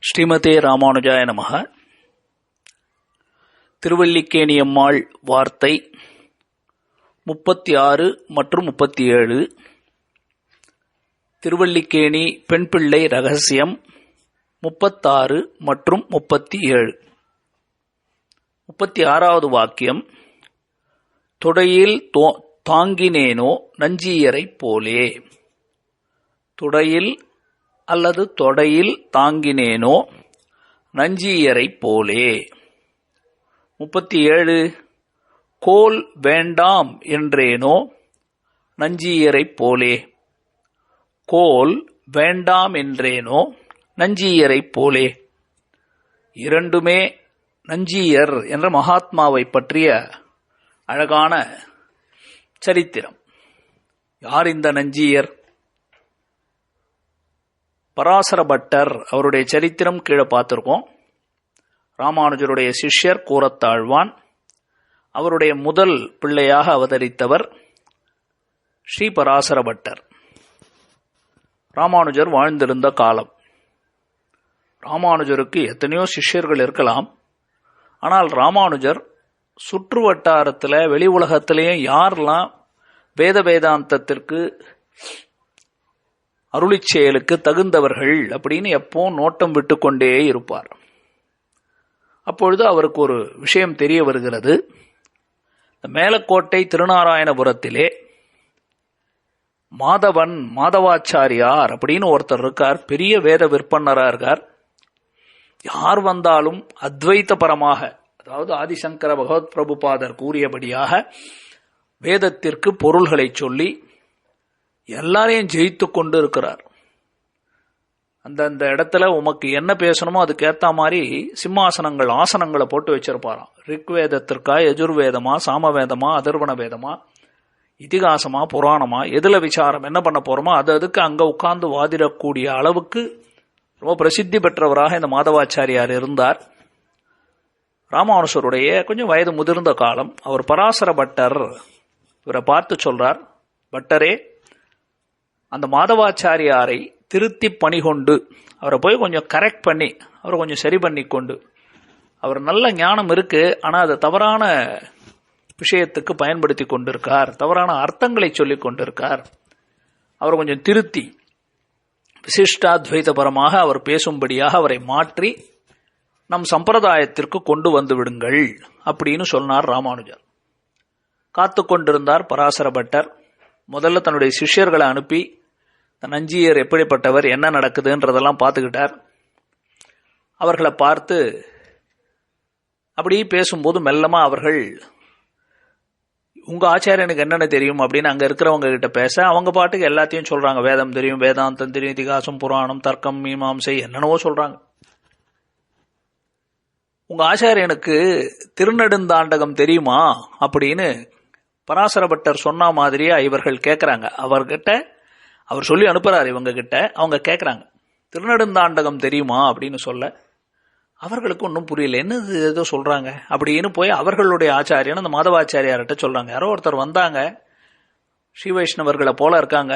ஸ்ரீமதே ராமானுஜாய நமஹ. திருவல்லிக்கேணியம்மாள் வார்த்தை 36 மற்றும் 37. திருவல்லிக்கேணி பெண் பிள்ளை ரகசியம் 36 மற்றும் 37. 36வது வாக்கியம். தொடையில் தாங்கினேனோ நஞ்சியரைப் போலே. துடையில் அல்லது தொடையில் தாங்கினேனோ நஞ்சியரைப் போலே. 37. கோல் வேண்டாம் என்றேனோ நஞ்சியரைப் போலே. கோல் வேண்டாம் என்றேனோ நஞ்சியரைப் போலே. இரண்டுமே நஞ்சியர் என்ற மகாத்மாவை பற்றிய அழகான சரித்திரம். யார் இந்த நஞ்சியர்? பராசர பட்டர். அவருடைய சரித்திரம் கீழே பார்த்திருக்கோம். ராமானுஜருடைய சிஷ்யர் கூரத்தாழ்வான். அவருடைய முதல் பிள்ளையாக அவதரித்தவர் ஸ்ரீ பராசர பட்டர். ராமானுஜர் வாழ்ந்திருந்த காலம். ராமானுஜருக்கு எத்தனையோ சிஷ்யர்கள் இருக்கலாம். ஆனால் ராமானுஜர் சுற்று வட்டாரத்தில் வெளி உலகத்திலேயும் யாரெல்லாம் வேதாந்தத்திற்கு அருளிச் செயலுக்கு தகுந்தவர்கள் அப்படின்னு எப்போ நோட்டம் விட்டு கொண்டே இருப்பார். அப்பொழுது அவருக்கு ஒரு விஷயம் தெரிய வருகிறது. மேலக்கோட்டை திருநாராயணபுரத்திலே மாதவாச்சாரியார் அப்படின்னு ஒருத்தர் இருக்கார். பெரிய வேத விற்பனரா இருக்கார். யார் வந்தாலும் அத்வைத பரமாக, அதாவது ஆதிசங்கர பகவத் பிரபுபாதர் கூறியபடியாக வேதத்திற்கு பொருள்களை சொல்லி எல்லாரையும் ஜெயித்து கொண்டு இருக்கிறார். அந்தந்த இடத்துல உமக்கு என்ன பேசணுமோ அதுக்கேற்ற மாதிரி சிம்மாசனங்கள் ஆசனங்களை போட்டு வச்சிருப்பாராம். ரிக்வேதத்திற்கா, யஜுர்வேதமா, சாமவேதமா, அதர்வண வேதமா, இதிகாசமா, புராணமா, எதுல விசாரம் என்ன பண்ண போறோமோ அதுக்கு அங்க உட்கார்ந்து வாதிடக்கூடிய அளவுக்கு ரொம்ப பிரசித்தி பெற்றவராக இந்த மாதவாச்சாரியார் இருந்தார். ராமானுஜருடைய கொஞ்சம் வயது முதிர்ந்த காலம். அவர் பராசர பட்டர் இவரை பார்த்து சொல்றார், பட்டரே, அந்த மாதவாச்சாரியாரை திருத்தி பணிகொண்டு அவரை போய் கொஞ்சம் கரெக்ட் பண்ணி அவரை கொஞ்சம் சரி பண்ணி கொண்டு, அவர் நல்ல ஞானம் இருக்கு, ஆனால் அதை தவறான விஷயத்துக்கு பயன்படுத்தி கொண்டிருக்கார், தவறான அர்த்தங்களை சொல்லிக் கொண்டிருக்கார், அவரை கொஞ்சம் திருத்தி விசிஷ்டாத்வைதபரமாக அவர் பேசும்படியாக அவரை மாற்றி நம் சம்பிரதாயத்திற்கு கொண்டு வந்து விடுங்கள் அப்படின்னு சொன்னார் ராமானுஜர். காத்து கொண்டிருந்தார் பராசர பட்டர். முதல்ல தன்னுடைய சிஷ்யர்களை அனுப்பி நஞ்சியர் எப்படிப்பட்டவர், என்ன நடக்குதுன்றதெல்லாம் பார்த்துக்கிட்டார். அவர்களை பார்த்து அப்படி பேசும்போது மெல்லமா அவர்கள், உங்க ஆச்சாரியனுக்கு என்னென்ன தெரியும் அப்படின்னு அங்க இருக்கிறவங்க கிட்ட பேச, அவங்க பாட்டுக்கு எல்லாத்தையும் சொல்றாங்க. வேதம் தெரியும், வேதாந்தம் தெரியும், இதிகாசம், புராணம், தர்க்கம், மீமாம்சை, என்னென்னவோ சொல்றாங்க. உங்க ஆச்சாரியனுக்கு திருநெடுந்தாண்டகம் தெரியுமா அப்படின்னு பராசர பட்டர் சொன்ன மாதிரியா இவர்கள் கேட்கிறாங்க. அவர்கிட்ட அவர் சொல்லி அனுப்புறாரு இவங்க கிட்ட. அவங்க கேட்கறாங்க, திருநெடுந்தாண்டகம் தெரியுமா அப்படின்னு சொல்ல அவர்களுக்கு ஒன்றும் புரியல. என்னது ஏதோ சொல்றாங்க அப்படின்னு போய் அவர்களுடைய ஆச்சாரியன் அந்த மாதவாச்சாரியார்கிட்ட சொல்றாங்க. யாரோ ஒருத்தர் வந்தாங்க, ஸ்ரீ வைஷ்ணவர்களை போல இருக்காங்க,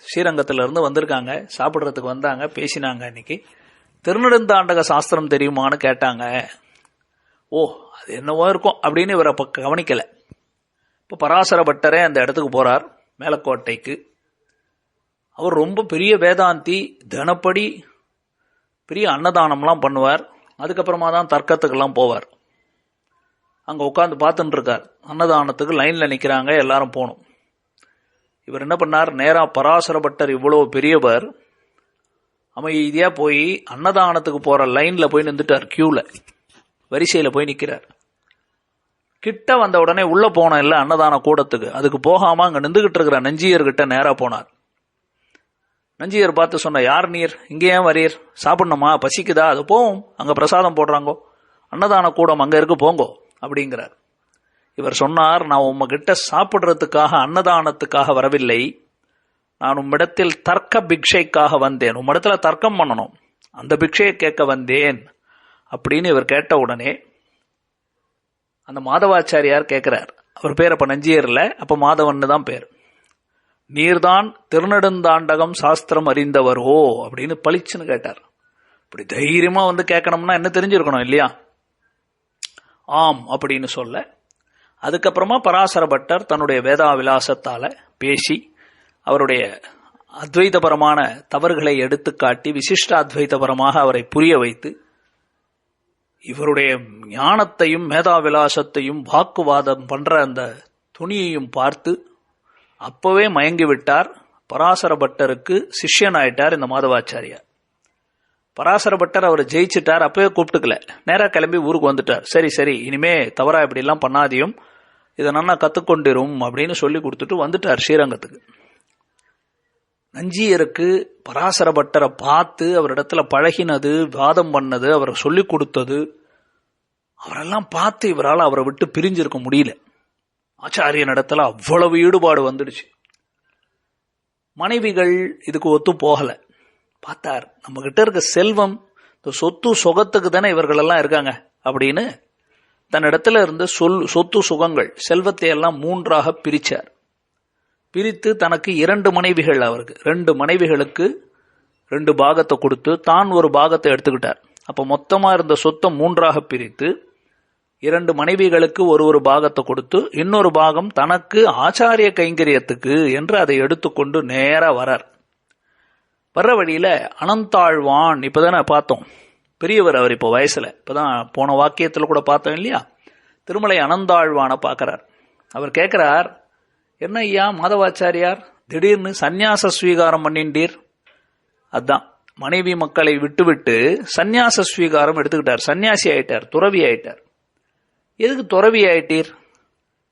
ஸ்ரீரங்கத்துல இருந்து வந்திருக்காங்க, சாப்பிட்றதுக்கு வந்தாங்க, பேசினாங்க. இன்னைக்கு திருநெடுந்தாண்டக சாஸ்திரம் தெரியுமான்னு கேட்டாங்க. ஓ, அது என்னவோ இருக்கும் அப்படின்னு இவரை கவனிக்கல. இப்போ பராசர பட்டரே அந்த இடத்துக்கு போறார், மேலக்கோட்டைக்கு. அவர் ரொம்ப பெரிய வேதாந்தி, தினப்படி பெரிய அன்னதானம்லாம் பண்ணுவார். அதுக்கப்புறமா தான் தர்க்கத்துக்கெல்லாம் போவார். அங்கே உட்காந்து பார்த்துட்டு இருக்கார். அன்னதானத்துக்கு லைனில் நிற்கிறாங்க, எல்லாரும் போகணும். இவர் என்ன பண்ணார், நேராக பராசர பட்டர் இவ்வளோ பெரியவர் அமைதியாக போய் அன்னதானத்துக்கு போகிற லைனில் போய் நின்றுட்டார். கியூவில் வரிசையில் போய் நிற்கிறார். கிட்ட வந்த உடனே உள்ள போன இல்லை அன்னதான கூடத்துக்கு, அதுக்கு போகாம அங்கே நின்றுகிட்டு இருக்கிற நஞ்சியர்கிட்ட நேராக போனார். நஞ்சியர் பார்த்து சொன்ன, யார் நீர், இங்கே ஏன் வரீர், சாப்பிடணுமா, பசிக்குதா, அது போவோம், அங்கே பிரசாதம் போடுறாங்கோ, அன்னதான கூடம் அங்கே இருக்கு, போங்கோ அப்படிங்கிறார். இவர் சொன்னார், நான் உம்மகிட்ட சாப்பிட்றதுக்காக அன்னதானத்துக்காக வரவில்லை, நான் உம்மிடத்தில் தர்க்க பிக்ஷைக்காக வந்தேன், உம்மிடத்துல தர்க்கம் பண்ணணும், அந்த பிக்ஷையை கேட்க வந்தேன் அப்படின்னு இவர் கேட்ட உடனே அந்த மாதவாச்சாரியார் கேட்கிறார். அவர் பேர் அப்ப நஞ்சியர் இல்ல, அப்ப மாதவன்னு தான் பேர். நீர்தான் திருநெடுந்தாண்டகம் சாஸ்திரம் அறிந்தவரோ அப்படின்னு பளிச்சுன்னு கேட்டார். இப்படி தைரியமா வந்து கேட்கணும்னா என்ன தெரிஞ்சிருக்கணும் இல்லையா? ஆம் அப்படின்னு சொல்ல, அதுக்கப்புறமா பராசர பட்டர் தன்னுடைய வேதாவிலாசத்தால பேசி அவருடைய அத்வைதபரமான தவறுகளை எடுத்து காட்டி விசிஷ்ட அத்வைதபரமாக அவரை புரிய வைத்து இவருடைய ஞானத்தையும் மேதாவிலாசத்தையும் வாக்குவாதம் பண்ற அந்த துணியையும் பார்த்து அப்பவே மயங்கி விட்டார். பராசர பட்டருக்கு சிஷ்யன் ஆயிட்டார் இந்த மாதவாச்சாரியார். பராசர பட்டர் அவர் ஜெயிச்சிட்டார். அப்பவே கூப்பிட்டுக்கல, நேரா கிளம்பி ஊருக்கு வந்துட்டார். சரி சரி, இனிமே தவறா இப்படி எல்லாம் பண்ணாதையும், இதை நல்லா கத்துக்கொண்டிரும் அப்படின்னு சொல்லி கொடுத்துட்டு வந்துட்டார் ஸ்ரீரங்கத்துக்கு. நஞ்சியருக்கு பராசர பட்டரை பார்த்து அவரிடத்துல பழகினது, வாதம் பண்ணது, அவர் சொல்லிக் கொடுத்தது, அவரெல்லாம் பார்த்து இவரால் அவரை விட்டு பிரிஞ்சிருக்க முடியல. ஆச்சாரியன் இடத்துல அவ்வளவு ஈடுபாடு வந்துடுச்சு. மனைவிகள் இதுக்கு ஒத்து போகல. பார்த்தார், நம்ம கிட்ட இருக்க செல்வம் இந்த சொத்து சுகத்துக்கு தானே இவர்கள் எல்லாம் இருக்காங்க அப்படின்னு தன்னிடத்துல இருந்த சொத்து சுகங்கள் செல்வத்தை எல்லாம் 3ஆக பிரிச்சார். பிரித்து தனக்கு 2 மனைவிகள், அவருக்கு 2 மனைவிகளுக்கு 2 பாகத்தை கொடுத்து தான் ஒரு பாகத்தை எடுத்துக்கிட்டார். அப்ப மொத்தமா இருந்த சொத்தை 3ஆக பிரித்து 2 மனைவிகளுக்கு ஒரு பாகத்தை கொடுத்து இன்னொரு பாகம் தனக்கு ஆச்சாரிய கைங்கரியத்துக்கு என்று அதை எடுத்துக்கொண்டு நேரா வரார். வர்ற வழியில அனந்தாழ்வான், இப்பதானே பார்த்தோம், பெரியவர் அவர் இப்போ வயசுல, இப்பதான் போன வாக்கியத்துல கூட பார்த்தோம் இல்லையா, திருமலை அனந்தாழ்வான பார்க்கிறார். அவர் கேட்கிறார், என்ன ஐயா மாதவாச்சாரியார் திடீர்னு சந்நியாச ஸ்வீகாரம் பண்ணிண்டீர்? அதான் மனைவி மக்களை விட்டு சந்நியாச ஸ்வீகாரம் எடுத்துக்கிட்டார், சன்னியாசி ஆயிட்டார், துறவி ஆயிட்டார். எதுக்கு துறவி ஆயிட்டீர்,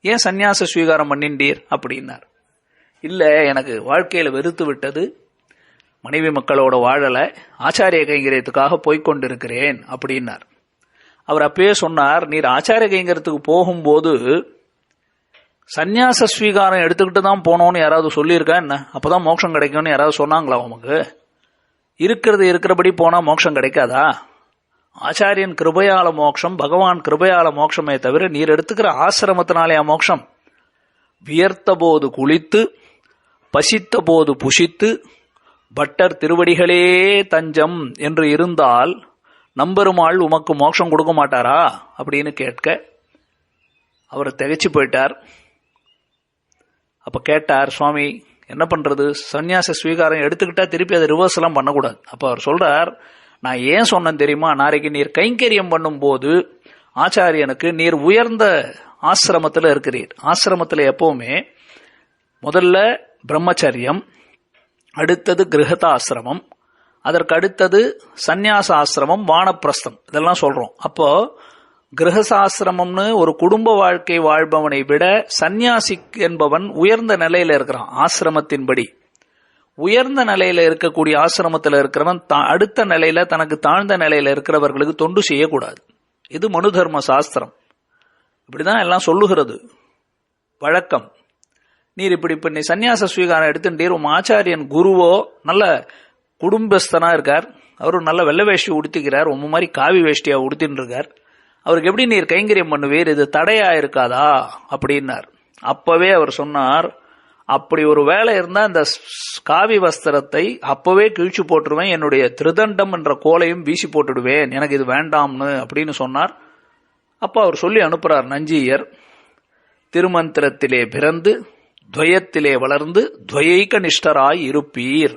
ஏன் சந்நியாச ஸ்வீகாரம் பண்ணிண்டீர் அப்படின்னார். இல்ல, எனக்கு வாழ்க்கையில வெறுத்து விட்டது, மனைவி மக்களோட வாழல, ஆச்சாரிய கைங்கரியத்துக்காக போய்கொண்டிருக்கிறேன் அப்படின்னார். அவர் அப்பயே சொன்னார், நீர் ஆச்சாரிய கைங்கரியத்துக்கு போகும்போது சந்நியாச ஸ்வீகாரம் எடுத்துக்கிட்டு தான் போனோம்னு யாராவது சொல்லியிருக்கா என்ன? அப்பதான் மோட்சம் கிடைக்கும்னு யாராவது சொன்னாங்களா உமக்கு? இருக்கிறபடி போனா மோட்சம் கிடைக்காதா? ஆச்சாரியன் கிருபையால மோட்சம், பகவான் கிருபையால மோட்சமே தவிர நீர் எடுத்துக்கிற ஆசிரமத்தினாலேயா மோட்சம்? வியர்த்த போது குளித்து, பசித்த போது புசித்து, பட்டர் திருவடிகளே தஞ்சம் என்று இருந்தால் நம்பெருமாள் உமக்கு மோட்சம் கொடுக்க மாட்டாரா அப்படின்னு கேட்க அவர் திகைச்சு போயிட்டார். அப்ப கேட்டார், சுவாமி என்ன பண்றது, சன்னியாச ஸ்வீகாரம் எடுத்துக்கிட்டா திருப்பி அதை ரிவர்ஸ் எல்லாம் பண்ணக்கூடாது. அப்ப அவர் சொல்றார், நான் ஏன் சொன்னேன் தெரியுமா, நாளைக்கு நீர் கைங்கரியம் பண்ணும் போது ஆச்சாரியனுக்கு நீர் உயர்ந்த ஆசிரமத்தில் இருக்கிறீர். ஆசிரமத்தில் எப்பவுமே முதல்ல பிரம்மச்சரியம், அடுத்தது கிரகதாசிரமம், அதற்கு அடுத்தது சந்நியாச ஆசிரமம், வானப்பிரஸ்தம், இதெல்லாம் சொல்றோம். அப்போ கிரகசாசிரமம்னு ஒரு குடும்ப வாழ்க்கை வாழ்பவனை விட சந்நியாசி என்பவன் உயர்ந்த நிலையில இருக்கிறான். ஆசிரமத்தின்படி உயர்ந்த நிலையில இருக்கக்கூடிய ஆசிரமத்தில் இருக்கிறவன் அடுத்த நிலையில தனக்கு தாழ்ந்த நிலையில இருக்கிறவர்களுக்கு தொண்டு செய்யக்கூடாது. இது மனு தர்ம சாஸ்திரம், இப்படிதான் எல்லாம் சொல்லுகிறது வழக்கம். நீர் இப்ப நீ சன்னியாச ஸ்வீகாரம் எடுத்துட்டீர், உன் ஆச்சாரியன் குருவோ நல்ல குடும்பஸ்தனா இருக்கார், அவரும் நல்ல வெள்ளை வேஷ்டி உடுத்திக்கிறார், உம்ம மாதிரி காவி வேஷ்டியா உடுத்தின்னு இருக்கார், அவருக்கு எப்படி நீர் கைங்கரியம் பண்ணுவீர், இது தடையா இருக்காதா அப்படின்னார். அப்பவே அவர் சொன்னார், அப்படி ஒரு வேலை இருந்தா இந்த காவி வஸ்திரத்தை அப்பவே கிழிச்சு போட்டுருவேன், என்னுடைய திருதண்டம் என்ற கோலையும் வீசி போட்டுடுவேன், எனக்கு இது வேண்டாம்னு அப்படின்னு சொன்னார். அப்ப அவர் சொல்லி அனுப்புறார், நஞ்சியர் திருமந்திரத்திலே பிறந்து துவயத்திலே வளர்ந்து துவயைக நிஷ்டராய் இருப்பீர்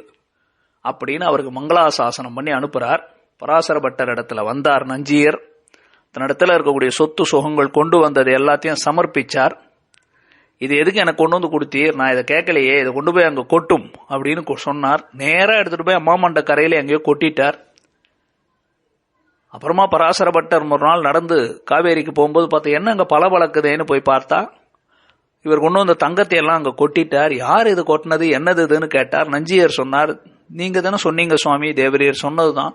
அப்படின்னு அவருக்கு மங்களாசாசனம் பண்ணி அனுப்புறார். பராசர பட்டர் இடத்துல வந்தார் நஞ்சியர், தன்னிடத்துல இருக்கக்கூடிய சொத்து சுகங்கள் கொண்டு வந்தது எல்லாத்தையும் சமர்ப்பிச்சார். இது எதுக்கு எனக்கு கொண்டு வந்து கொடுத்தீர், நான் இதை கேட்கலையே, இதை கொண்டு போய் அங்க கொட்டும் அப்படின்னு சொன்னார். நேரா எடுத்துட்டு போய் அம்மாமண்ட கரையில எங்கேயோ கொட்டிட்டார். அப்புறமா பராசர பட்டர் ஒரு நாள் நடந்து காவேரிக்கு போகும்போது பார்த்தா என்ன அங்க பல பழக்குதேன்னு போய் பார்த்தா இவர் கொண்டு வந்த தங்கத்தை எல்லாம் அங்க கொட்டிட்டார். யார் இது கொட்டினது, என்னது இதுன்னு கேட்டார். நஞ்சியர் சொன்னார், நீங்க தானே சொன்னீங்க சுவாமி, தேவரியர் சொன்னதுதான்,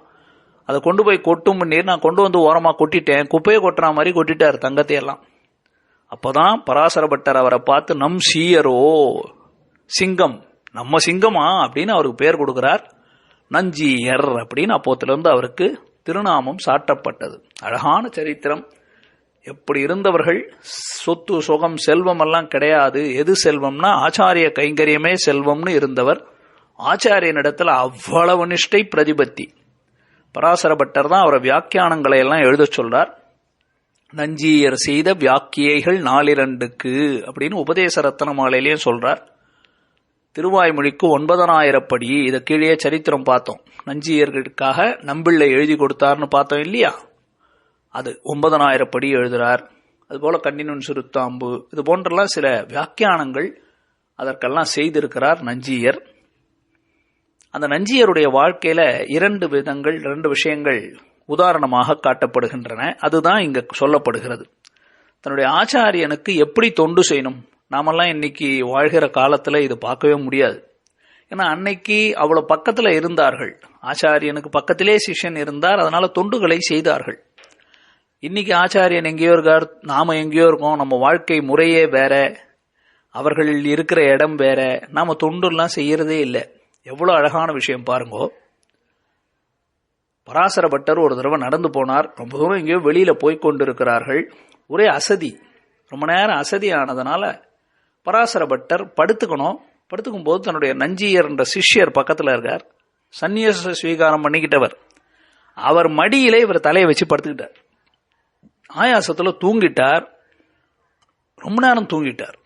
அதை கொண்டு போய் கொட்டும் நீர், நான் கொண்டு வந்து ஓரமா கொட்டிட்டேன், குப்பையை கொட்டுற மாதிரி கொட்டிட்டார் தங்கத்தை எல்லாம். அப்பதான் பராசர பட்டர் அவரை பார்த்து நம் சீயரோ, சிங்கம், நம்ம சிங்கமா அப்படின்னு அவருக்கு பேர் கொடுக்கிறார். நஞ்சியர் அப்படின்னு அப்போத்திலிருந்து அவருக்கு திருநாமம் சாட்டப்பட்டது. அழகான சரித்திரம். எப்படி இருந்தவர்கள், சொத்து சுகம் செல்வம் எல்லாம் கிடையாது, எது செல்வம்னா ஆச்சாரிய கைங்கரியமே செல்வம்னு இருந்தவர். ஆச்சாரியனிடத்துல அவ்வளவு நிஷ்டை பிரதிபத்தி. பராசர பட்டர் தான் அவரை வியாக்கியானங்களை எல்லாம் எழுத சொல்றார். நஞ்சியர் செய்த வியாக்கியைகள் 4 அப்படின்னு உபதேச ரத்தன மாலையிலேயே சொல்றார். திருவாய்மொழிக்கு 9000 படி. இதை கீழே சரித்திரம் பார்த்தோம். நஞ்சியர்களுக்காக நம்பிள்ளை எழுதி கொடுத்தார்னு பார்த்தோம் இல்லையா, அது 9000 படி எழுதுறார். அதுபோல கண்ணினுன் சிறுத்தாம்பு இது போன்றெல்லாம் சில வியாக்கியானங்கள் அதற்கெல்லாம் செய்திருக்கிறார் நஞ்சியர். அந்த நஞ்சியருடைய வாழ்க்கையில 2 விஷயங்கள் உதாரணமாக காட்டப்படுகின்றன. அதுதான் இங்க சொல்லப்படுகிறது. தன்னுடைய ஆச்சாரியனுக்கு எப்படி தொண்டு செய்யணும். நாமெல்லாம் இன்னைக்கு வாழ்கிற காலத்துல இது பார்க்கவே முடியாது. ஏன்னா அன்னைக்கு அவ்வளவு பக்கத்துல இருந்தார்கள். ஆச்சாரியனுக்கு பக்கத்திலே சிஷ்யன் இருந்தார், அதனால தொண்டுகளை செய்தார்கள். இன்னைக்கு ஆச்சாரியன் எங்கேயோ இருக்கார், நாம எங்கேயோ இருக்கோம். நம்ம வாழ்க்கை முறையே வேற, அவர்கள் இருக்கிற இடம் வேற, நாம தொண்டுலாம் செய்யறதே இல்லை. எவ்வளவு அழகான விஷயம் பாருங்கோ. பராசர பட்டர் ஒரு தடவை நடந்து போனார். ரொம்ப தூரம் எங்கேயோ வெளியில போய்கொண்டிருக்கிறார்கள். ஒரே அசதி, ரொம்ப நேரம் அசதி ஆனதுனால பராசர பட்டர் படுத்துக்கும் போது தன்னுடைய நஞ்சியர் என்ற சிஷ்யர் பக்கத்துல இருக்கார். சந்நியாச ஸ்வீகாரம் பண்ணிக்கிட்டவர். அவர் மடியிலே இவர் தலையை வச்சு படுத்துக்கிட்டார். ஆயாசத்துல தூங்கிட்டார். ரொம்ப நேரம் தூங்கிட்டார்.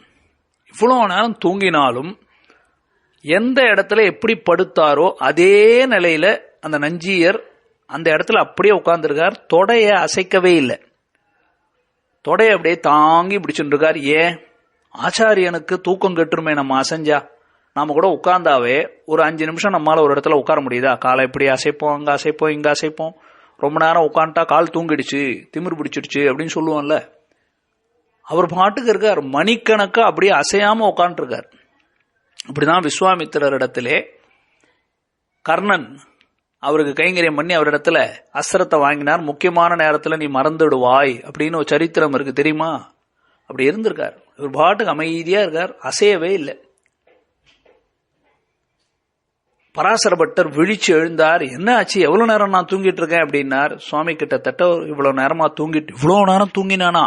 இவ்வளவு நேரம் தூங்கினாலும் எந்த இடத்துல எப்படி படுத்தாரோ அதே நிலையில அந்த நஞ்சியர் அந்த இடத்துல அப்படியே உட்கார்ந்துருக்கார். தொடைய அசைக்கவே இல்லை. தொடைய அப்படியே தாங்கி பிடிச்சுட்டு இருக்கார். ஏன்? ஆச்சாரியனுக்கு தூக்கம் கெட்டுருமே நம்ம அசைஞ்சா. நாம கூட உட்கார்ந்தாவே ஒரு 5 நிமிஷம் நம்மளால ஒரு இடத்துல உட்கார முடியுதா? காலை இப்படி அசைப்போம், அங்க அசைப்போம், இங்க அசைப்போம். ரொம்ப நேரம் உட்காந்துட்டா கால் தூங்கிடுச்சு, திமிர் பிடிச்சிடுச்சு அப்படின்னு சொல்லுவோம்ல. அவர் பாட்டுக்கு இருக்கார், மணிக்கணக்கா அப்படியே அசையாம உட்காந்துட்டு இருக்கார். இப்படிதான் விஸ்வாமித்திரர் இடத்திலே கர்ணன் அவருக்கு கைங்கரியம் பண்ணி அவரிடத்துல அஸ்திரத்தை வாங்கினார். முக்கியமான நேரத்துல நீ மறந்துடுவாய் அப்படின்னு ஒரு சரித்திரம் இருக்கு தெரியுமா? அப்படி இருந்திருக்கார். இவர் பாட்டுக்கு அமைதியா இருக்கார், அசையவே இல்லை. பராசர பட்டர் விழிச்சு எழுந்தார். என்ன ஆச்சு, எவ்வளவு நேரம் நான் தூங்கிட்டு இருக்கேன் அப்படின்னார். சுவாமி கிட்டத்தட்ட இவ்வளவு நேரமா தூங்கிட்டு. இவ்வளவு நேரம் தூங்கினானா?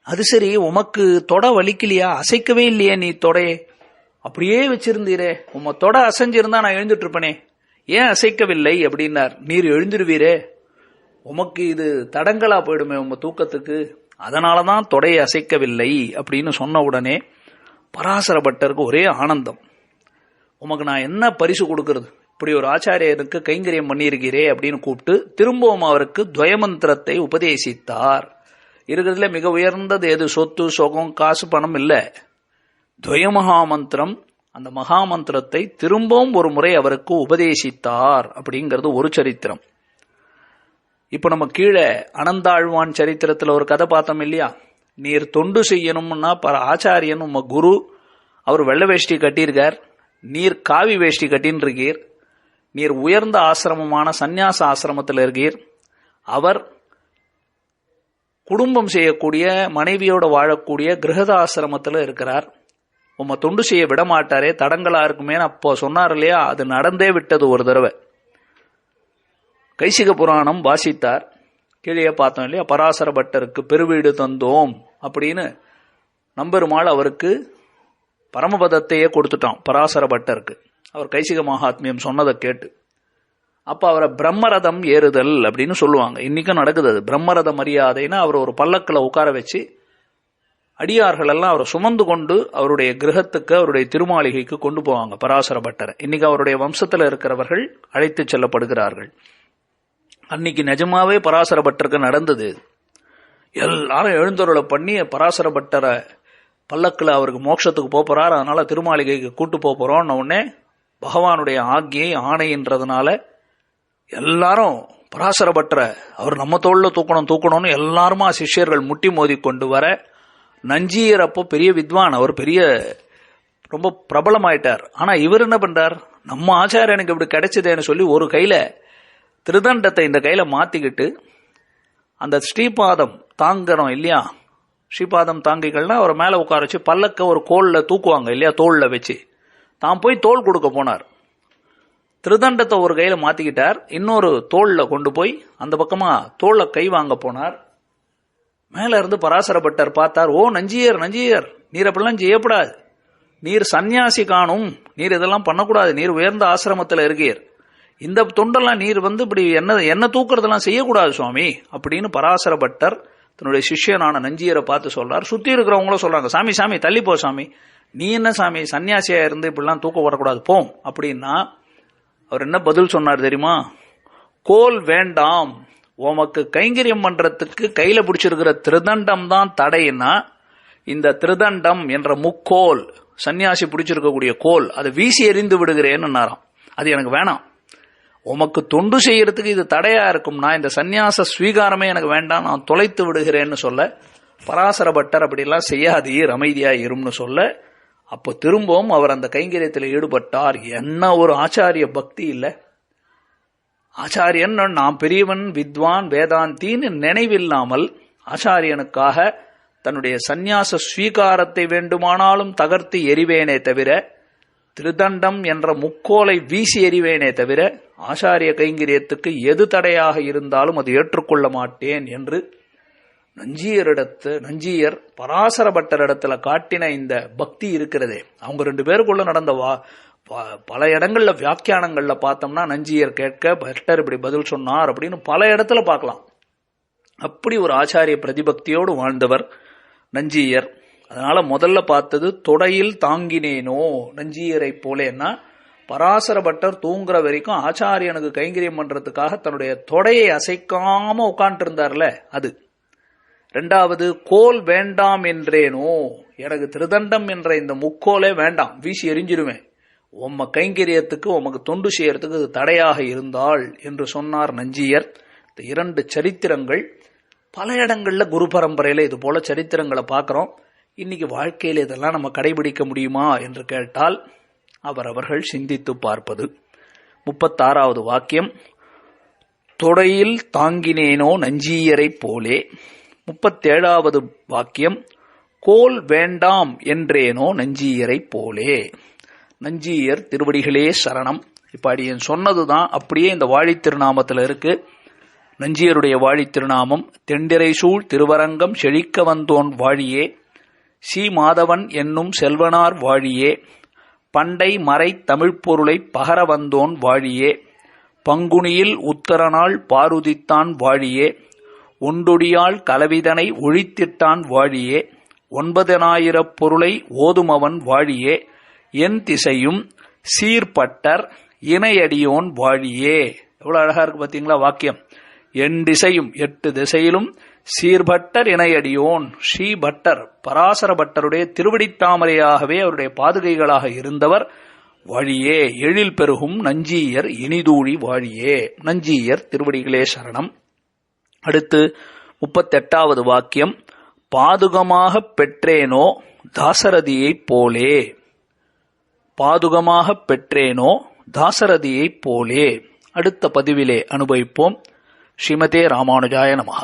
அது சரி, உமக்கு தொட வலிக்கலையா? அசைக்கவே இல்லையே நீ தொடையே, அப்படியே வச்சிருந்தீரே. உம தொட அசைஞ்சிருந்தா நான் எழுந்துட்டு இருப்பனே, ஏன் அசைக்கவில்லை அப்படின்னார். நீர் எழுந்திருவீரே, உமக்கு இது தடங்களா போயிடுமே உங்க தூக்கத்துக்கு, அதனாலதான் தொடையை அசைக்கவில்லை அப்படின்னு சொன்ன உடனே பராசர பட்டருக்கு ஒரே ஆனந்தம். உமக்கு நான் என்ன பரிசு கொடுக்கறது, இப்படி ஒரு ஆச்சாரியனுக்கு கைங்கரியம் பண்ணியிருக்கிறே அப்படின்னு கூப்பிட்டு திரும்பவும் அவருக்கு துவயமந்திரத்தை உபதேசித்தார். இருக்கிறதுல மிக உயர்ந்தது எது? சொத்து, சொகம், காசு, பணம் இல்ல, துவயமகாமந்திரம். அந்த மகாமந்திரத்தை திரும்பவும் ஒரு முறை அவருக்கு உபதேசித்தார் அப்படிங்கிறது ஒரு சரித்திரம். இப்ப நம்ம கீழே அனந்தாழ்வான் சரித்திரத்துல ஒரு கதை பார்த்தோம் இல்லையா? நீர் தொண்டு செய்யணும்னா ஆச்சாரியன் உங்க குரு, அவர் வெள்ளை வேஷ்டி கட்டியிருக்கார், நீர் காவி வேஷ்டி கட்டின்னு இருக்கீர். நீர் உயர்ந்த ஆசிரமமான சந்நியாச ஆசிரமத்தில் இருக்கீர். அவர் குடும்பம் செய்யக்கூடிய மனைவியோட வாழக்கூடிய கிரகதாசிரமத்தில் இருக்கிறார். உம்ம தொண்டு செய்ய விட மாட்டாரே, தடங்களா இருக்குமே அப்போ சொன்னார் இல்லையா? அது நடந்தே விட்டது ஒரு தடவை. கைசிக புராணம் வாசித்தார். கீழே பார்த்தோம் இல்லையா? பராசர பட்டருக்கு பெருவீடு தந்தோம் அப்படின்னு நம்பெருமாள் அவருக்கு பரமபதத்தையே கொடுத்துட்டான் பராசர பட்டருக்கு, அவர் கைசிக மகாத்மியம் சொன்னதை கேட்டு. அப்ப அவரை பிரம்மரதம் ஏறுதல் அப்படின்னு சொல்லுவாங்க. இன்னைக்கும் நடக்குது அது. பிரம்மரத மரியாதைன்னா அவர் ஒரு பல்லக்கில் உட்கார வச்சு அடியார்கள் எல்லாம் அவரை சுமந்து கொண்டு அவருடைய கிரகத்துக்கு, அவருடைய திருமாளிகைக்கு கொண்டு போவாங்க பராசர பட்டரை. இன்னைக்கு அவருடைய வம்சத்தில் இருக்கிறவர்கள் அழைத்து செல்லப்படுகிறார்கள். அன்னைக்கு நிஜமாவே பராசர பட்டருக்கு நடந்தது. எல்லாரும் எழுந்தொருளை பண்ணி பராசர பட்டரை பல்லக்கில் அவருக்கு மோட்சத்துக்கு போறார், அதனால திருமாளிகைக்கு கூட்டு போறோம்னு உடனே பகவானுடைய ஆக்ஞை ஆணைன்றதுனால எல்லாரும் பராசர பட்டரை அவர் நம்ம தோல்ல தூக்கணும்னு எல்லாருமா சிஷ்யர்கள் முட்டி மோதி கொண்டு வர, நஞ்சியர் அப்போ பெரிய வித்வான், அவர் பெரிய ரொம்ப பிரபலமாயிட்டார். ஆனா இவர் என்ன பண்றார், நம்ம ஆச்சாரியனுக்கு இப்படி கிடைச்சதுன்னு சொல்லி ஒரு கையில திருதண்டத்தை இந்த கையில மாத்திக்கிட்டு அந்த ஸ்ரீபாதம் தாங்கணும் இல்லையா, ஸ்ரீபாதம் தாங்கிகள்னா அவர் மேல உட்கார வச்சு பல்லக்க ஒரு கோல்ல தூக்குவாங்க இல்லையா, தோல்ல வச்சு தான் போய் தோல் கொடுக்க போனார். திருதண்டத்தை ஒரு கையில மாத்திக்கிட்டார், இன்னொரு தோல்ல கொண்டு போய் அந்த பக்கமா தோல்ல கை வாங்க போனார். மேல இருந்து பராசர பட்டர் பார்த்தார். ஓ நஞ்சியர், நஞ்சியர், நீர் அப்படிலாம் செய்யப்படாது, நீர் சந்நியாசி காணும், நீர் இதெல்லாம் பண்ணக்கூடாது, நீர் உயர்ந்த ஆசிரமத்தில் இருக்கீர், இந்த தொண்டெல்லாம் நீர் இப்படி என்ன தூக்குறதெல்லாம் செய்யக்கூடாது சுவாமி அப்படின்னு பராசர பட்டர் தன்னுடைய சிஷ்யனான நஞ்சியரை பார்த்து சொல்றார். சுத்தி இருக்கிறவங்களும் சொல்றாங்க, சாமி சாமி தள்ளி போ சாமி, நீ என்ன சாமி சன்னியாசியா இருந்து இப்படிலாம் தூக்க வரக்கூடாது போம் அப்படின்னா அவர் என்ன பதில் சொன்னார் தெரியுமா? கோல் வேண்டாம், உமக்கு கைங்கரியம் பண்றதுக்கு கையில பிடிச்சிருக்கிற திருதண்டம் தான் தடைன்னா இந்த திருதண்டம் என்ற முக்கோல் சன்னியாசி பிடிச்சிருக்கக்கூடிய கோல் அதை வீசி எறிந்து விடுகிறேன்னு, அது எனக்கு வேணாம், உமக்கு தொண்டு செய்யறதுக்கு இது தடையா இருக்கும்னா இந்த சந்நியாச ஸ்வீகாரமே எனக்கு வேண்டாம், நான் தொலைத்து விடுகிறேன்னு சொல்ல, பராசர பட்டர் அப்படிலாம் செய்யாதீர் அமைதியா இரும்னு சொல்ல, அப்போ திரும்பவும் அவர் அந்த கைங்கரியத்தில் ஈடுபட்டார். என்ன ஒரு ஆச்சாரிய பக்தி இல்லை! ஆச்சாரியன் நான் பெரியவன் வித்வான் வேதாந்தின்னு நினைவில்லாமல் ஆச்சாரியனுக்காக தன்னுடைய சந்நியாச ஸ்வீகாரத்தை வேண்டுமானாலும் தகர்த்து எறிவேனே தவிர, திருதண்டம் என்ற முக்கோலை வீசி எறிவேனே தவிர ஆச்சாரிய கைங்கரியத்துக்கு எது தடையாக இருந்தாலும் அது ஏற்றுக்கொள்ள மாட்டேன் என்று நஞ்சியர் பராசர பட்டரிடத்துல காட்டின இந்த பக்தி இருக்கிறதே, அவங்க 2 பேருக்குள்ள நடந்த பல இடங்கள்ல வியாக்கியானங்கள்ல பார்த்தோம்னா நஞ்சியர் கேட்க பட்டர் இப்படி பதில் சொன்னார் அப்படின்னு பல இடத்துல பார்க்கலாம். அப்படி ஒரு ஆச்சாரிய பிரதிபக்தியோடு வாழ்ந்தவர் நஞ்சியர். அதனால முதல்ல பார்த்தது தொடையில் தாங்கினேனோ நஞ்சியரை போலேன்னா, பராசர பட்டர் தூங்குற வரைக்கும் ஆச்சாரியனுக்கு கைங்கரியம் பண்றதுக்காக தன்னுடைய தொடையை அசைக்காம உட்கார்ந்து இருந்தார்ல அது. 2வது கோல் வேண்டாம் என்றேனோ, எனக்கு திருதண்டம் என்ற இந்த முக்கோலே வேண்டாம், வீசி எரிஞ்சிருவேன், உம்ம கைங்கரியத்துக்கு உமக்கு தொண்டு செய்யறதுக்கு இது தடையாக இருந்தாள் என்று சொன்னார் நஞ்சியர். இந்த 2 சரித்திரங்கள் பல இடங்கள்ல குரு பரம்பரையில இது போல சரித்திரங்களை பார்க்கிறோம். இன்னைக்கு வாழ்க்கையில இதெல்லாம் நம்ம கடைபிடிக்க முடியுமா என்று கேட்டால் அவர்கள் சிந்தித்து பார்ப்பது. 36வது வாக்கியம், தொடையில் தாங்கினேனோ நஞ்சியரை போலே. 37வது வாக்கியம், கோல் வேண்டாம் என்றேனோ நஞ்சியரை போலே. நஞ்சியர் திருவடிகளே சரணம். இப்ப அடியன் சொன்னதுதான் அப்படியே இந்த வாழி திருநாமத்தில் இருக்கு. நஞ்சியருடைய வாழி திருநாமம், தெண்டிரை சூழ் திருவரங்கம் செழிக்க வந்தோன் வாழியே, சி மாதவன் என்னும் செல்வனார் வாழியே, பண்டை மறை தமிழ்ப்பொருளை பகர வந்தோன் வாழியே, பங்குனியில் உத்தரநாள் பாருதித்தான் வாழியே, ஒண்டொடியால் கலவிதனை ஒழித்திட்டான் வாழியே, 9,000 பொருளை ஓதுமவன் வாழியே, என் திசையும் சீர்பட்டர் இணையடியோன் வாழியே. எவ்வளவு அழகா இருக்கு பாத்தீங்களா வாக்கியம். என் திசையும் 8 திசையிலும் சீர்பட்டர் இணையடியோன், ஸ்ரீபட்டர் பராசர பட்டருடைய திருவடித்தாமரையாகவே அவருடைய பாதுகைகளாக இருந்தவர் வாழியே, எழில் பெருகும் நஞ்சியர் இனிதூழி வாழியே. நஞ்சியர் திருவடிகளே சரணம். அடுத்து 38வது வாக்கியம், பாதுகமாக பெற்றேனோ தாசரதியைப் போலே. பாதுகமாக பெற்றேனோ தாசரதியைப் போலே. அடுத்த பதிவிலே அனுபவிப்போம். ஸ்ரீமதே ராமானுஜாய நமஹ.